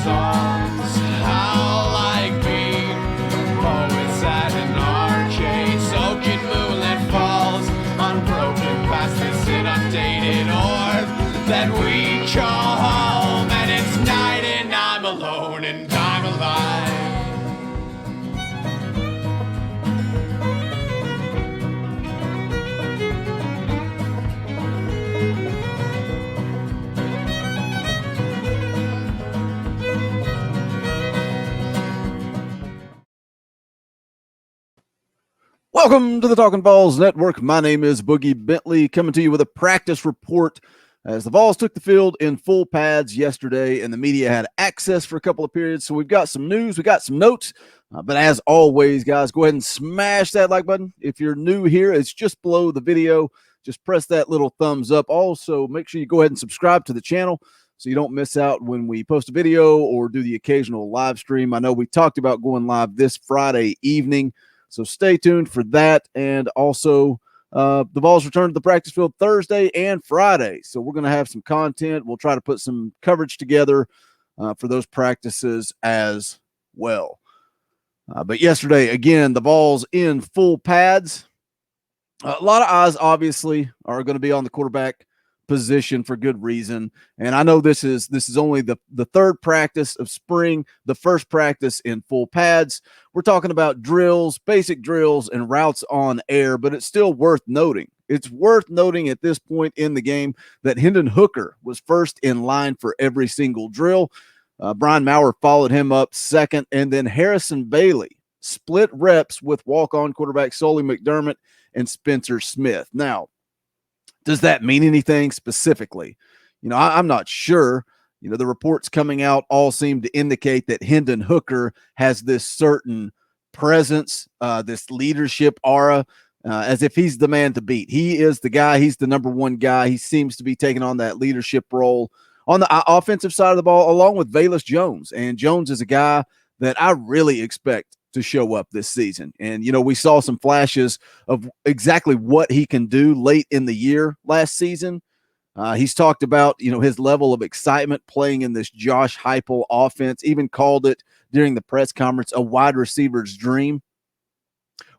songs. How like being poets at an arcade, soaking moonlit falls on broken past this inundated orb that we call home. And it's night and I'm alone and I'm alive. Welcome to the Talkin VAWLS Network. My name is Boogie Bentley, coming to you with a practice report as the Vols took the field in full pads yesterday, and the media had access for a couple of periods. So we've got some news, we got some notes, but as always, guys, go ahead and smash that like button. If you're new here, it's just below the video. Just press that little thumbs up. Also, make sure you go ahead and subscribe to the channel so you don't miss out when we post a video or do the occasional live stream. I know we talked about going live this Friday evening, so stay tuned for that. And also, the Vols return to the practice field Thursday and Friday. So we're going to have some content. We'll try to put some coverage together for those practices as well. But yesterday, again, the Vols in full pads. A lot of eyes, obviously, are going to be on the quarterback position for good reason. And I know this is only the third practice of spring, the first practice in full pads. We're talking about drills, basic drills, and routes on air, but it's still worth noting. It's worth noting at this point in the game that Hendon Hooker was first in line for every single drill. Brian Maurer followed him up second, and then Harrison Bailey split reps with walk-on quarterback Sully McDermott and Spencer Smith. Now, does that mean anything specifically? I'm not sure. The reports coming out all seem to indicate that Hendon Hooker has this certain presence, this leadership aura, as if he's the man to beat. He is the guy. He's the number one guy. He seems to be taking on that leadership role on the offensive side of the ball, along with Velus Jones. And Jones is a guy that I really expect to show up this season. And, we saw some flashes of exactly what he can do late in the year last season. He's talked about, his level of excitement playing in this Josh Heupel offense, even called it during the press conference a wide receiver's dream.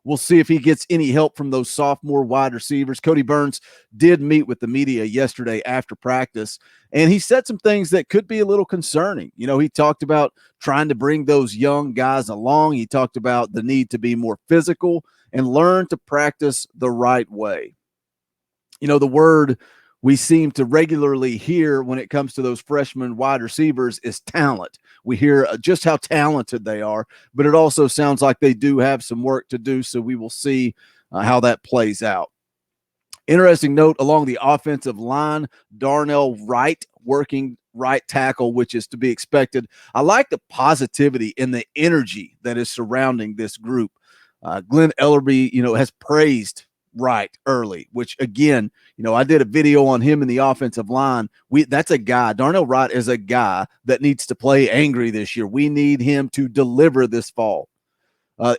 We'll see if he gets any help from those sophomore wide receivers. Cody Burns did meet with the media yesterday after practice, and he said some things that could be a little concerning. He talked about trying to bring those young guys along. He talked about the need to be more physical and learn to practice the right way. The word we seem to regularly hear when it comes to those freshman wide receivers is talent. We hear just how talented they are, but it also sounds like they do have some work to do, so we will see how that plays out. Interesting note along the offensive line, Darnell Wright working right tackle, which is to be expected. I like the positivity and the energy that is surrounding this group. Glenn Ellerby, has praised Wright early, which again, I did a video on him in the offensive line. That's a guy. Darnell Wright is a guy that needs to play angry this year. We need him to deliver this fall.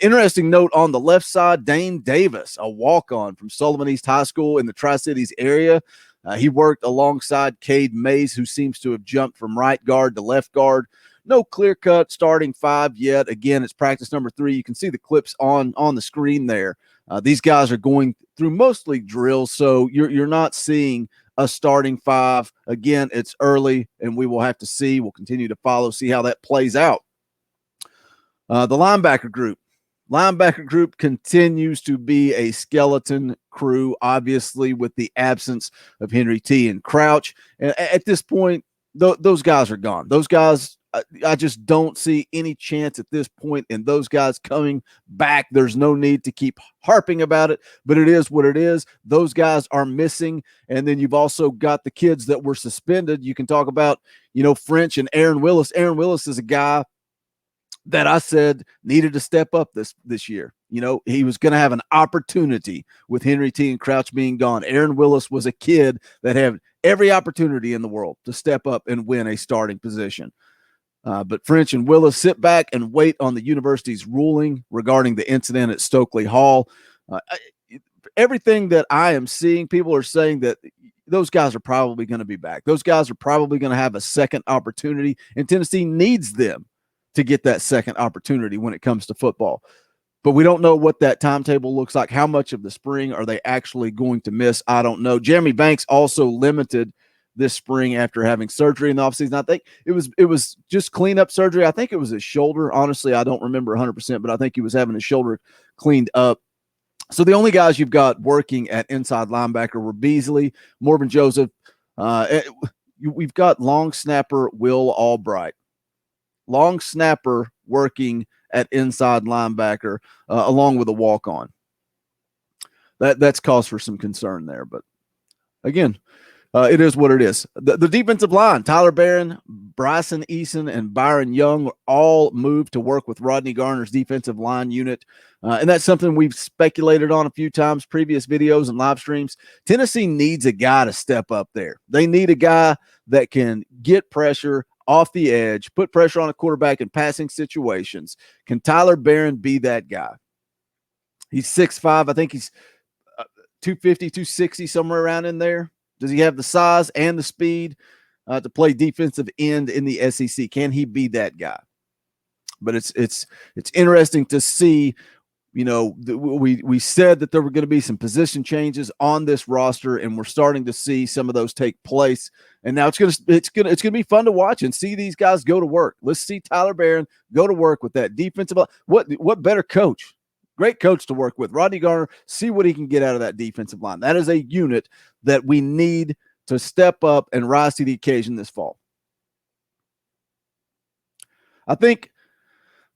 Interesting note on the left side, Dane Davis, a walk-on from Sullivan East High School in the Tri-Cities area. He worked alongside Cade Mays, who seems to have jumped from right guard to left guard. No clear-cut starting five yet. Again, it's practice number 3. You can see the clips on the screen there. These guys are going through mostly drills, so you're not seeing a starting five. Again, it's early, and we will have to see. We'll continue to follow, see how that plays out. The linebacker group continues to be a skeleton crew, obviously, with the absence of Henry T. and Crouch. And at this point, those guys are gone. Those guys, I just don't see any chance at this point in those guys coming back. There's no need to keep harping about it, but it is what it is. Those guys are missing. And then you've also got the kids that were suspended. You can talk about, French and Aaron Willis. Aaron Willis is a guy that I said needed to step up this year. He was going to have an opportunity with Henry T. and Crouch being gone. Aaron Willis was a kid that had every opportunity in the world to step up and win a starting position. But French and Willis sit back and wait on the university's ruling regarding the incident at Stokely Hall. Everything that I am seeing, people are saying that those guys are probably going to be back. Those guys are probably going to have a second opportunity, and Tennessee needs them to get that second opportunity when it comes to football. But we don't know what that timetable looks like. How much of the spring are they actually going to miss? I don't know. Jeremy Banks also limited this spring after having surgery in the offseason. I think it was just cleanup surgery. I think it was his shoulder. Honestly, I don't remember 100%, but I think he was having his shoulder cleaned up. So the only guys you've got working at inside linebacker were Beasley, Morgan Joseph. We've got long snapper Will Albright. Long snapper working at inside linebacker along with a walk-on. That's cause for some concern there. But again, it is what it is. The defensive line, Tyler Barron, Bryson Eason, and Byron Young all moved to work with Rodney Garner's defensive line unit. And that's something we've speculated on a few times, previous videos and live streams. Tennessee needs a guy to step up there. They need a guy that can get pressure off the edge, put pressure on a quarterback in passing situations. Can Tyler Barron be that guy? He's 6'5". I think he's 250, 260, somewhere around in there. Does he have the size and the speed to play defensive end in the SEC? Can he be that guy? But it's interesting to see. You know, we said that there were going to be some position changes on this roster, and we're starting to see some of those take place. And now it's gonna be fun to watch and see these guys go to work. Let's see Tyler Barron go to work with that defensive. What better coach? Great coach to work with. Rodney Garner, see what he can get out of that defensive line. That is a unit that we need to step up and rise to the occasion this fall. I think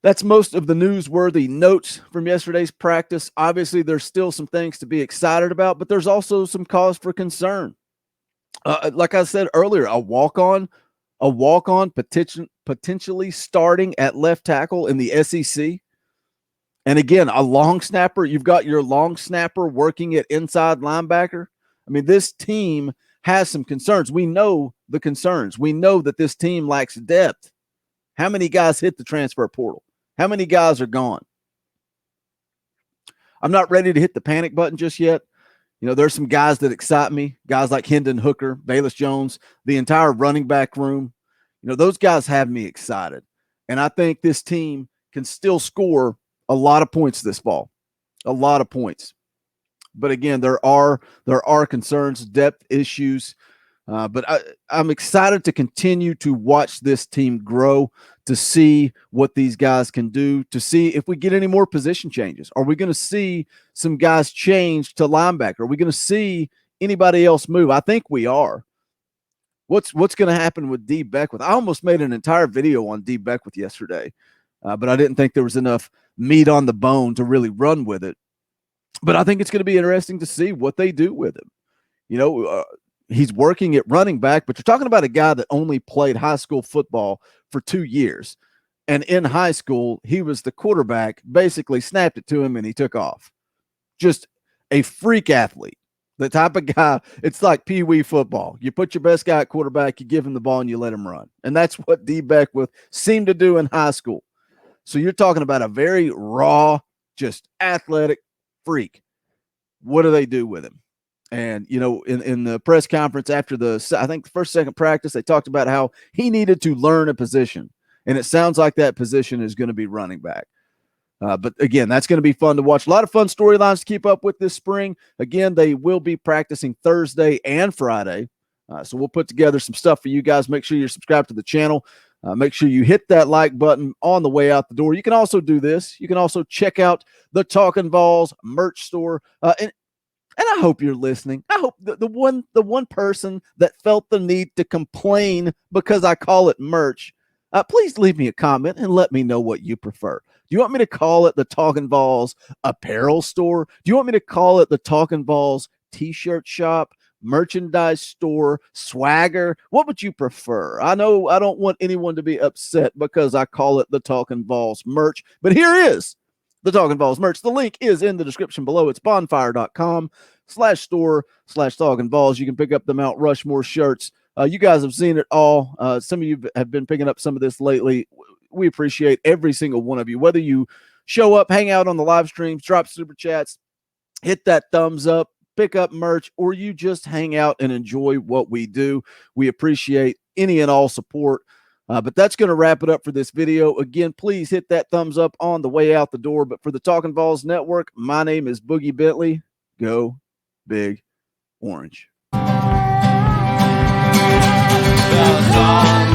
that's most of the newsworthy notes from yesterday's practice. Obviously, there's still some things to be excited about, but there's also some cause for concern. Like I said earlier, a walk-on potentially starting at left tackle in the SEC. And again, a long snapper. You've got your long snapper working at inside linebacker. I mean, this team has some concerns. We know the concerns. We know that this team lacks depth. How many guys hit the transfer portal? How many guys are gone? I'm not ready to hit the panic button just yet. You know, there's some guys that excite me, guys like Hendon Hooker, Bayless Jones, the entire running back room. You know, those guys have me excited. And I think this team can still score a lot of points this fall, a lot of points. But again, there are concerns, depth issues. But I'm excited to continue to watch this team grow, to see what these guys can do, to see if we get any more position changes. Are we going to see some guys change to linebacker? Are we going to see anybody else move? I think we are. What's going to happen with D. Beckwith? I almost made an entire video on D. Beckwith yesterday, but I didn't think there was enough meat on the bone to really run with it. But I think it's going to be interesting to see what they do with him. You know, he's working at running back, but you're talking about a guy that only played high school football for 2 years. And in high school, he was the quarterback, basically snapped it to him and he took off. Just a freak athlete. The type of guy, it's like Pee Wee football. You put your best guy at quarterback, you give him the ball and you let him run. And that's what D. Beckwith seemed to do in high school. So you're talking about a very raw, just athletic freak. What do they do with him? And, you know, in the press conference after I think the first, second practice, they talked about how he needed to learn a position. And it sounds like that position is going to be running back. But again, that's going to be fun to watch. A lot of fun storylines to keep up with this spring. Again, they will be practicing Thursday and Friday. So we'll put together some stuff for you guys. Make sure you're subscribed to the channel. Make sure you hit that like button on the way out the door. You can also do this. You can also check out the Talkin VAWLS merch store. And I hope you're listening. I hope the one person that felt the need to complain because I call it merch, please leave me a comment and let me know what you prefer. Do you want me to call it the Talkin VAWLS apparel store? Do you want me to call it the Talkin VAWLS t-shirt shop, merchandise store, swagger? What would you prefer? I know I don't want anyone to be upset because I call it the Talkin VAWLS merch, but here is the Talkin VAWLS merch. The link is in the description below. It's bonfire.com/store/Talkin VAWLS. You can pick up the Mount Rushmore shirts. You guys have seen it all. Some of you have been picking up some of this lately. We appreciate every single one of you, whether you show up, hang out on the live streams, drop super chats, hit that thumbs up, pick up merch, or you just hang out and enjoy what we do. We appreciate any and all support. But that's going to wrap it up for this video. Again, please hit that thumbs up on the way out the door. But for the Talkin VAWLS Network, my name is Boogie Bentley. Go Big Orange. The song